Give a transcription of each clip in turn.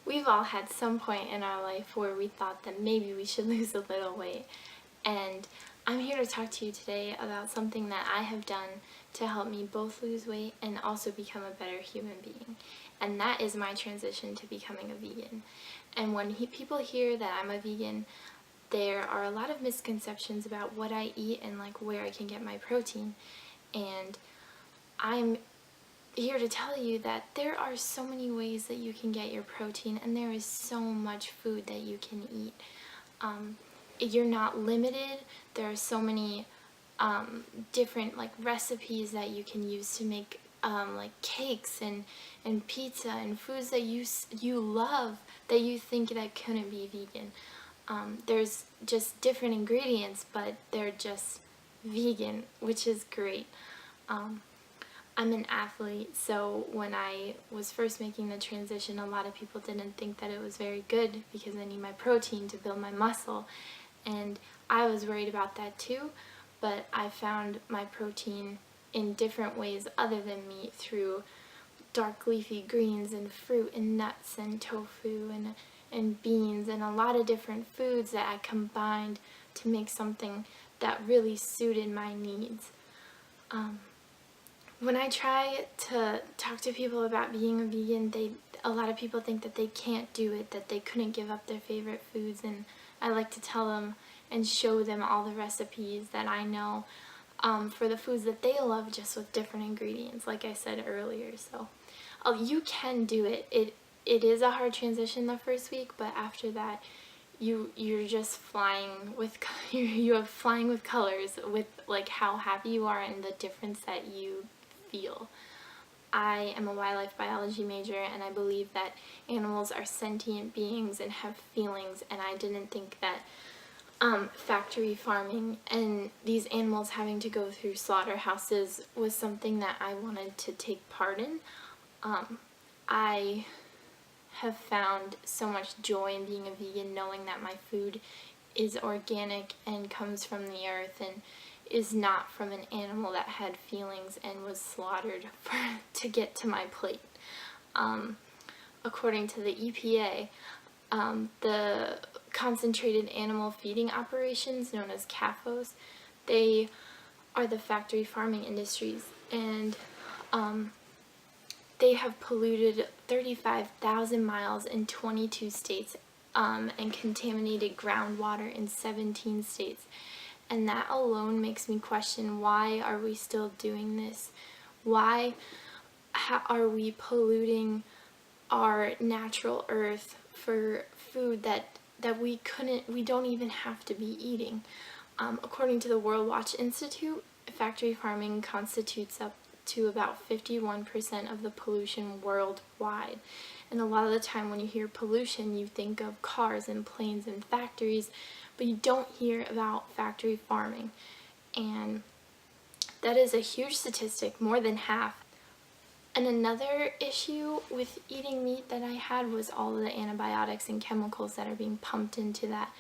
we've all had some point in our life where we thought that maybe we should lose a little weight. And I'm here to talk to you today about something that I have done to help me both lose weight and also become a better human being. And that is my transition to becoming a vegan. And when people hear that I'm a vegan, there are a lot of misconceptions about what I eat and like where I can get my protein. And I'm here to tell you that there are so many ways that you can get your protein, and there is so much food that you can eat. You're not limited. There are so many different like recipes that you can use to make like cakes and pizza and foods that you love that you think that couldn't be vegan. There's just different ingredients, but they're just vegan, which is great. I'm an athlete, so when I was first making the transition, a lot of people didn't think that it was very good because I need my protein to build my muscle, and I was worried about that too, but I found my protein in different ways other than meat through dark leafy greens and fruit and nuts and tofu and beans and a lot of different foods that I combined to make something that really suited my needs. When I try to talk to people about being a vegan, a lot of people think that they can't do it, that they couldn't give up their favorite foods, and I like to tell them and show them all the recipes that I know for the foods that they love, just with different ingredients, like I said earlier. So you can do it. It is a hard transition the first week, but after that you're just flying with you have flying with colors with like how happy you are and the difference that you feel. I am a wildlife biology major, and I believe that animals are sentient beings and have feelings, and I didn't think that factory farming and these animals having to go through slaughterhouses was something that I wanted to take part in. I have found so much joy in being a vegan, knowing that my food is organic and comes from the earth and is not from an animal that had feelings and was slaughtered to get to my plate. According to the EPA, the concentrated animal feeding operations, known as CAFOs, they are the factory farming industries, and they have polluted 35,000 miles in 22 states and contaminated groundwater in 17 states. And that alone makes me question, why are we still doing this? Why are we polluting our natural earth for food that we don't even have to be eating? According to the World Watch Institute, factory farming constitutes up to about 51% of the pollution worldwide. And a lot of the time when you hear pollution, you think of cars and planes and factories, but you don't hear about factory farming. And that is a huge statistic, more than half. And another issue with eating meat that I had was all of the antibiotics and chemicals that are being pumped into that.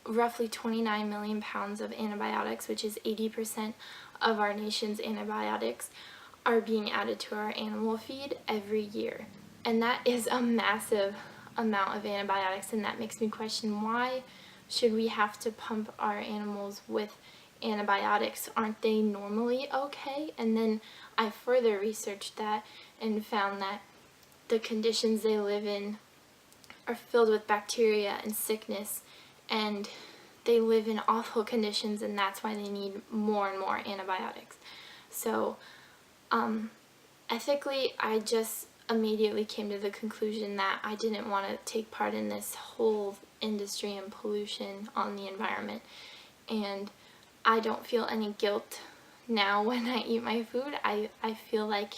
Roughly 29 million pounds of antibiotics, which is 80% of our nation's antibiotics, are being added to our animal feed every year. And that is a massive amount of antibiotics, and that makes me question, why should we have to pump our animals with antibiotics? Aren't they normally okay? And then I further researched that and found that the conditions they live in are filled with bacteria and sickness, and they live in awful conditions, and that's why they need more and more antibiotics. So ethically, I just immediately came to the conclusion that I didn't want to take part in this whole industry and pollution on the environment. And I don't feel any guilt now when I eat my food. I feel like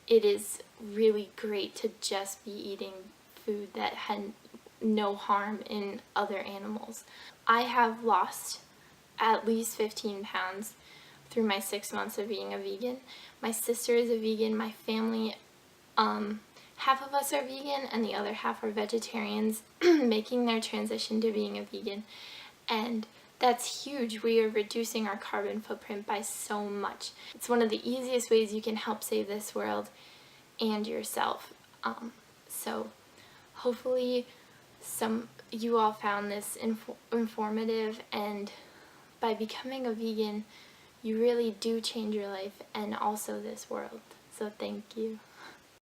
it is really great to just be eating food that had no harm in other animals. I have lost at least 15 pounds through my 6 months of being a vegan. My sister is a vegan, my family, half of us are vegan and the other half are vegetarians, making their transition to being a vegan. And that's huge. We are reducing our carbon footprint by so much. It's one of the easiest ways you can help save this world and yourself. So hopefully you all found this informative, and by becoming a vegan, you really do change your life and also this world. So thank you.